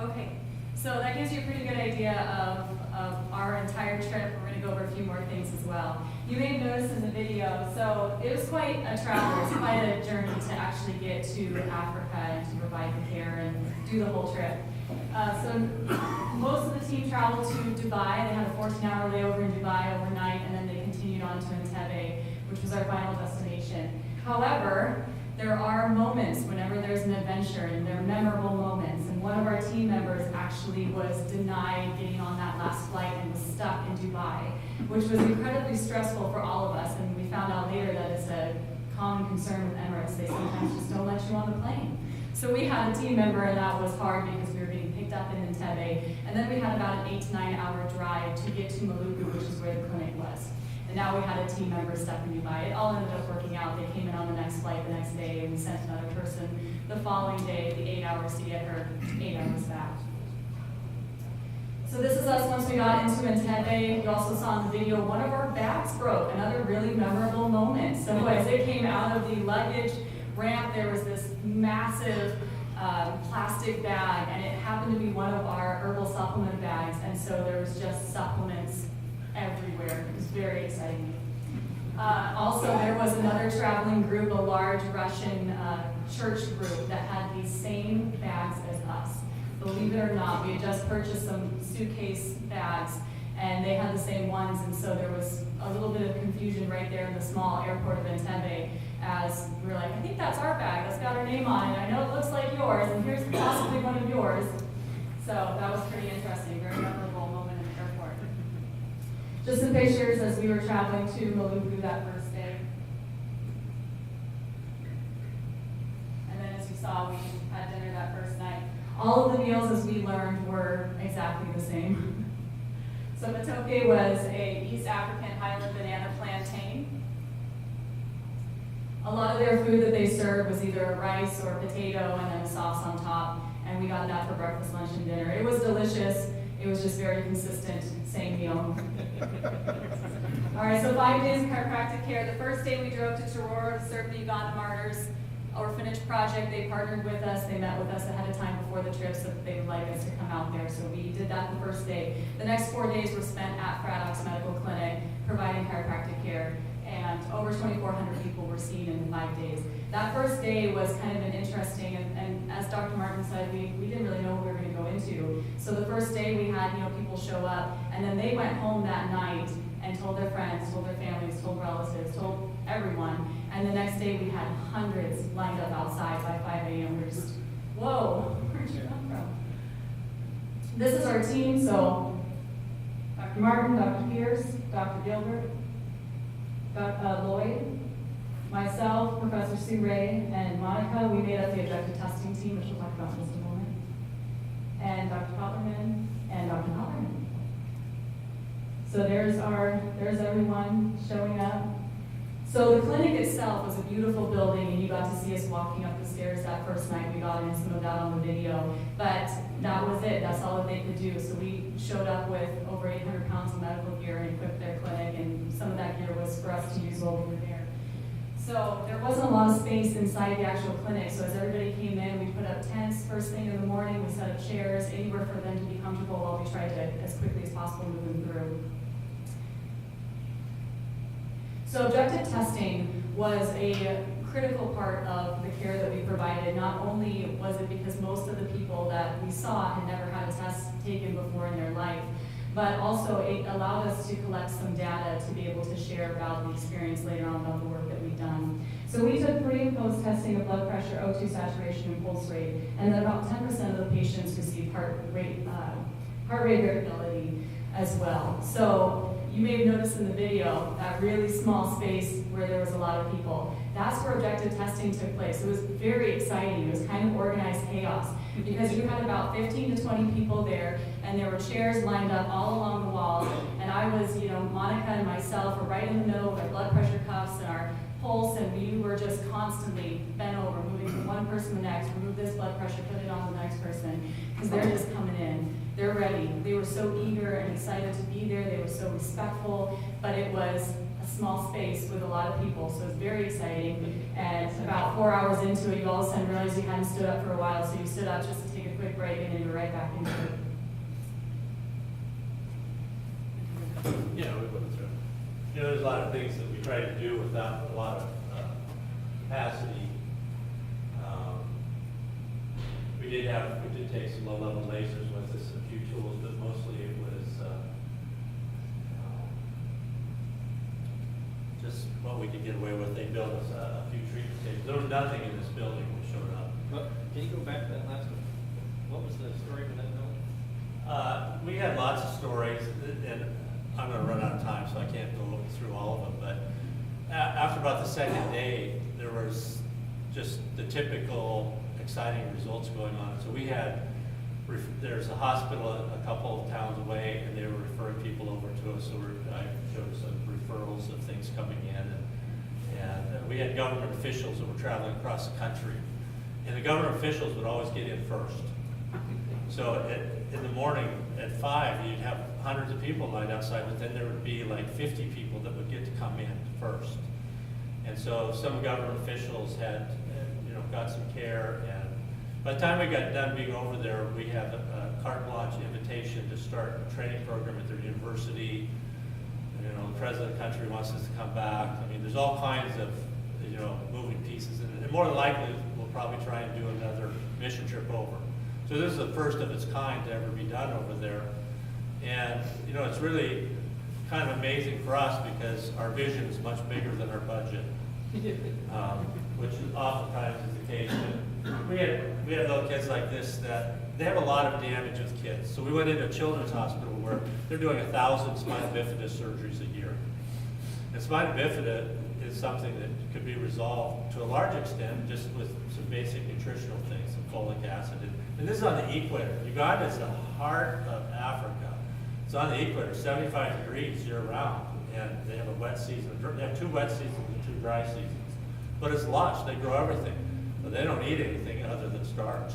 Speaker 19: Okay, so that gives you a pretty good idea of our entire trip. We're going to go over a few more things as well. You may have noticed in the video, so it was quite a travel, it was quite a journey to actually get to Africa and to provide the care and do the whole trip. So most of the team traveled to Dubai. They had a 14-hour layover in Dubai overnight, and then they continued on to Entebbe, which was our final destination. However, there are moments whenever there's an adventure, and they're memorable moments. And one of our team members actually was denied getting on that last flight and was stuck in Dubai, which was incredibly stressful for all of us. And we found out later that it's a common concern with Emirates. They sometimes just don't let you on the plane. So we had a team member, and that was hard because we were being picked up in Entebbe. And then we had about an 8 to 9 hour drive to get to Maluku, which is where the clinic was. And now we had a team member stuck in Dubai. It all ended up working out. They came in on the next flight the next day, and we sent another person the following day, the 8 hours to get her 8 hours back. So this is us once we got into Entebbe. You also saw in the video one of our bags broke, another really memorable moment. So as it came out of the luggage ramp, there was this massive plastic bag, and it happened to be one of our herbal supplement bags, and so there was just supplements everywhere. It was very exciting. Also, there was another traveling group, a large Russian church group that had these same bags as us. Believe it or not, we had just purchased some suitcase bags, and they had the same ones, and so there was a little bit of confusion right there in the small airport of Entebbe, as we were like, I think that's our bag, that's got our name on it, I know it looks like yours, and here's possibly one of yours. So that was pretty interesting, very memorable moment in the airport. Just some pictures as we were traveling to Maluku that first day. And then as you saw, we had dinner that first night. All of the meals, as we learned, were exactly the same. So matoke was a East African Highland banana plantain. A lot of their food that they served was either rice or potato and then a sauce on top, and we got that for breakfast, lunch, and dinner. It was delicious. It was just very consistent, same meal. All right, so 5 days of chiropractic care. The first day we drove to Tororo to serve the Uganda Martyrs Orphanage Project. They partnered with us. They met with us ahead of time before the trip so that they would like us to come out there. So we did that the first day. The next 4 days were spent at Fradox Medical Clinic providing chiropractic care, and over 2,400 people were seen in the 5 days. That first day was kind of an interesting, and as Dr. Martin said, we didn't really know what we were going to go into. So the first day we had people show up, and then they went home that night and told their friends, told their families, told relatives, told everyone. And the next day we had hundreds lined up outside by 5 a.m. We're just, whoa, where'd you come from? This is our team, so Dr. Martin, Dr. Pierce, Dr. Gilbert, Dr. Lloyd, myself, Professor Sue Ray, and Monica. We made up the objective testing team, which we'll talk about in just a moment. And Dr. Cotlerman and Dr. Hallerman. So there's everyone showing up. So the clinic itself was a beautiful building, and you got to see us walking up the stairs that first night. We got in some of that on the video, but that was it. That's all that they could do. So we showed up with over 800 pounds of medical gear and equipped their clinic, and some of that gear was for us to use while we were there. So there wasn't a lot of space inside the actual clinic, so as everybody came in, we put up tents first thing in the morning. We set up chairs, anywhere for them to be comfortable while we tried to, as quickly as possible, move them through. So objective testing was a critical part of the care that we provided. Not only was it because most of the people that we saw had never had a test taken before in their life, but also it allowed us to collect some data to be able to share about the experience later on about the work that we've done. So we took pre and post testing of blood pressure, O2 saturation, and pulse rate, and then about 10% of the patients received heart rate variability as well. So you may have noticed in the video that really small space where there was a lot of people. That's where objective testing took place. It was very exciting. It was kind of organized chaos because you had about 15 to 20 people there, and there were chairs lined up all along the wall, and I was, Monica and myself were right in the middle with our blood pressure cuffs and our pulse, and we were just constantly bent over, moving from one person to the next, remove this blood pressure, put it on the next person, because they're just coming in. They're ready. They were so eager and excited to be there. They were so respectful, but it was a small space with a lot of people, so it was very exciting. And about 4 hours into it, you all of a sudden realized you hadn't stood up for a while, so you stood up just to take a quick break, and then you're right back into it.
Speaker 18: Yeah, we went through. There's a lot of things that we try to do without a lot of capacity. We did take some low-level lasers with us, a few tools, but mostly it was just what we could get away with. They built us a few treatment stations. There was nothing in this building when we showed up.
Speaker 4: Well, can you go back to that last one? What was the story for that building?
Speaker 18: We had lots of stories, and I'm going to run out of time, so I can't go through all of them. But after about the second day, there was just the typical exciting results going on. So we had, there's a hospital a couple of towns away, and they were referring people over to us. So I showed some referrals of things coming in, and we had government officials that were traveling across the country, and the government officials would always get in first. So in the morning at 5, you'd have hundreds of people lined outside, but then there would be like 50 people that would get to come in first. And so some government officials had, got some care, and by the time we got done being over there, we had a carte blanche invitation to start a training program at their university. The president of the country wants us to come back. I mean, there's all kinds of, moving pieces, and more than likely, we'll probably try and do another mission trip over. So this is the first of its kind to ever be done over there. And, it's really kind of amazing for us because our vision is much bigger than our budget, which oftentimes is the case. We had little kids like this that they have a lot of damage with kids. So we went into a children's hospital where they're doing 1,000 spina bifida surgeries a year. And spina bifida is something that could be resolved to a large extent just with some basic nutritional things, some folic acid. And this is on the equator. Uganda is the heart of Africa. It's on the equator, 75 degrees year-round, and they have a wet season. They have 2 wet seasons and 2 dry seasons. But it's lush. They grow everything. But they don't eat anything other than starch.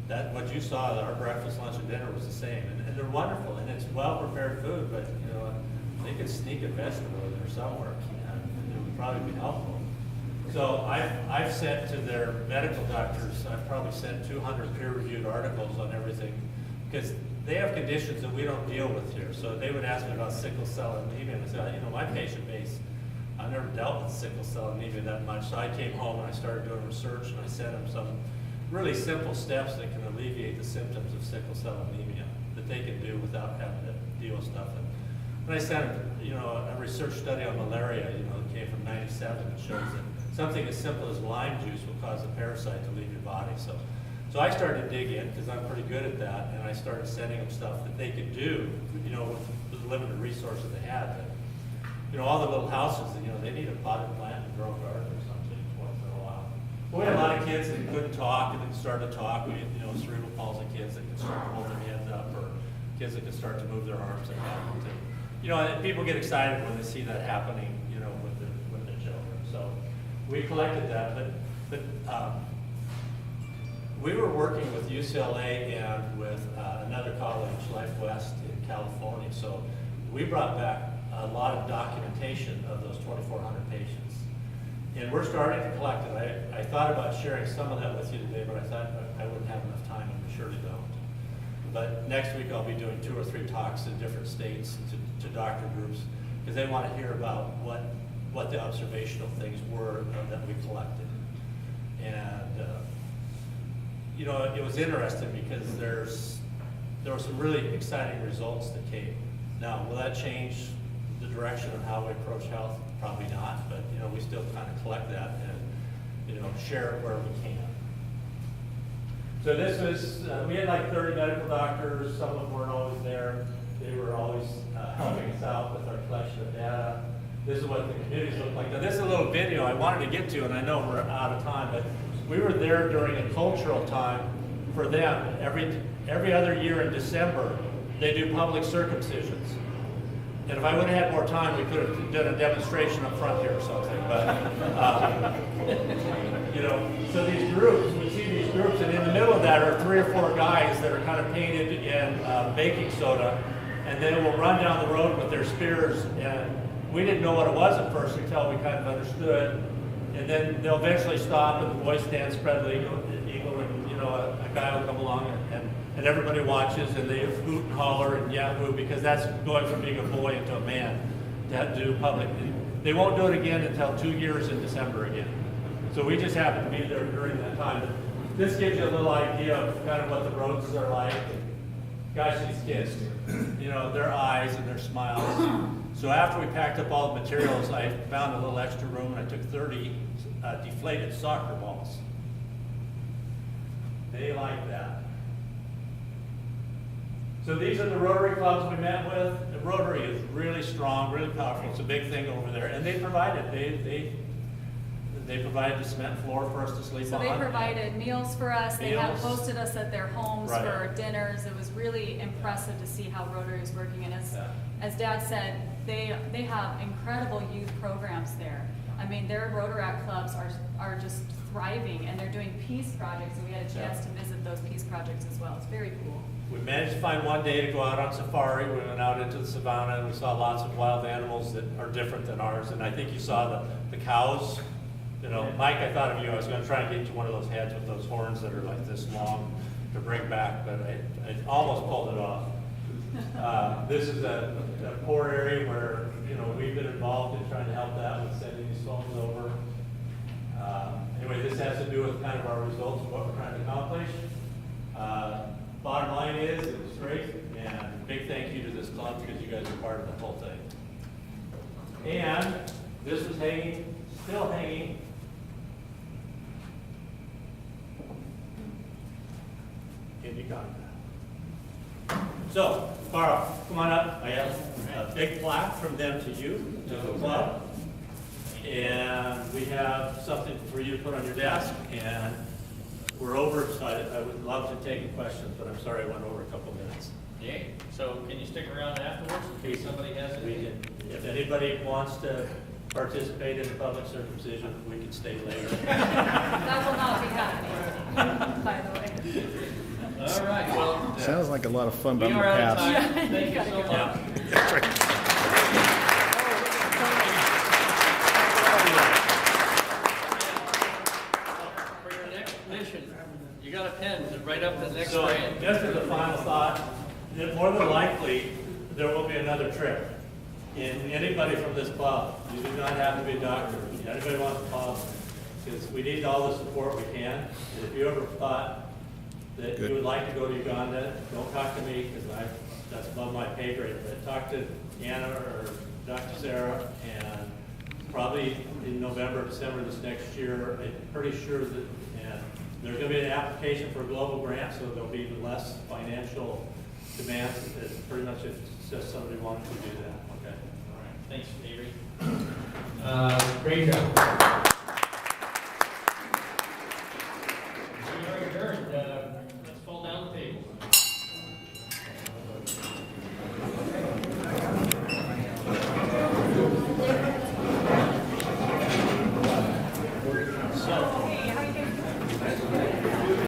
Speaker 18: What you saw, our breakfast, lunch, and dinner was the same. And they're wonderful, and it's well-prepared food, but, they could sneak a vegetable in there somewhere, and it would probably be helpful. So I've sent to their medical doctors, I've probably sent 200 peer-reviewed articles on everything, because they have conditions that we don't deal with here. So they would ask me about sickle cell anemia, and I said, my patient base, I've never dealt with sickle cell anemia that much. So I came home and I started doing research, and I sent them some really simple steps that can alleviate the symptoms of sickle cell anemia that they can do without having to deal with stuff. And I sent them, a research study on malaria, that came from '97 that shows that something as simple as lime juice will cause a parasite to leave your body. So I started to dig in because I'm pretty good at that, and I started sending them stuff that they could do, with the limited resources they had. But, all the little houses, they need a potted plant to grow a garden or something once in a while. But we had a lot of kids that couldn't talk and then started to talk. We had, cerebral palsy kids that could start to hold their hands up, or kids that could start to move their arms and that. And people get excited when they see that happening, with their children. So we collected that, but we were working with UCLA and with another college, Life West in California. So we brought back a lot of documentation of those 2,400 patients. And we're starting to collect it. I thought about sharing some of that with you today, but I thought I wouldn't have enough time, and we surely don't. But next week I'll be doing 2 or 3 talks in different states to doctor groups, because they want to hear about what the observational things were that we collected. And it was interesting because there's there were some really exciting results that came. Now, will that change the direction of how we approach health? Probably not, but you know, we still kind of collect that and you know, share it where we can. So this was, we had like 30 medical doctors. Some of them weren't always there. They were always helping us out with our collection of data. This is what the communities look like. Now this is a little video I wanted to get to, and I know we're out of time, but we were there during a cultural time for them. Every other year in December, they do public circumcisions. And if I would have had more time, we could have done a demonstration up front here or something. But, you know, so these groups, we see these groups, and in the middle of that are 3 or 4 guys that are kind of painted in baking soda, and they will run down the road with their spears. And we didn't know what it was at first until we kind of understood. And then they'll eventually stop, and the boys stand spread eagle, and you know, a guy will come along and everybody watches, and they hoot and holler and yahoo, because that's going from being a boy into a man to do public. They won't do it again until 2 years in December again. So we just happen to be there during that time. But this gives you a little idea of kind of what the roads are like. Gosh, these kids, you know, their eyes and their smiles. So after we packed up all the materials, I found a little extra room, and I took 30 deflated soccer balls. They like that. So these are the Rotary clubs we met with. The Rotary is really strong, really powerful. It's a big thing over there, and they provided. They provided the cement floor for us to sleep on.
Speaker 19: So they provided meals for us. They have hosted us at their homes for dinners. It was really impressive to see how Rotary is working. And as Dad said, they have incredible youth programs there. I mean, their Rotaract clubs are just thriving, and they're doing peace projects, and we had a chance to visit those peace projects as well. It's very cool.
Speaker 18: We managed to find one day to go out on safari. We went out into the savannah, and we saw lots of wild animals that are different than ours. And I think you saw the cows. You know, Mike, I thought of you. I was going to try and get you one of those heads with those horns that are like this long to bring back, but I almost pulled it off. This is a poor area where, you know, we've been involved in trying to help that with sending these phones over. Anyway, this has to do with kind of our results of what we're trying to accomplish. Bottom line is, it was great, and big thank you to this club because you guys are part of the whole thing. And this was hanging, still hanging. In Uganda. So, Carl, come on up. I have a big plaque from them to you, to the club. And we have something for you to put on your desk. And we're over, so I would love to take questions, but I'm sorry I went over a couple minutes.
Speaker 4: Yeah, so can you stick around afterwards in case somebody has anything?
Speaker 18: If anybody wants to participate in the public circumcision, we can stay later.
Speaker 19: That will not be happening, by the way.
Speaker 4: All right, well.
Speaker 1: Sounds like a lot of fun, but
Speaker 4: We
Speaker 1: I'm
Speaker 4: are
Speaker 1: gonna
Speaker 4: out of
Speaker 1: pass.
Speaker 4: time. Thank you so much.
Speaker 1: That's right.
Speaker 4: For your next mission, you got a pen to write up the next
Speaker 18: So,
Speaker 4: grant.
Speaker 18: just as a final thought, that more than likely, there will be another trip. And anybody from this club, you do not have to be a doctor. Anybody wants to call, because we need all the support we can. And if you ever thought that you would like to go to Uganda, don't talk to me, because that's above my pay grade. But talk to Anna or Dr. Sarah, and probably in November, December this next year, I'm pretty sure that, and there's going to be an application for a global grant, so there'll be less financial demands. It's pretty much if just somebody wanted to do that. Okay.
Speaker 4: All right. Thanks, Avery. Great job.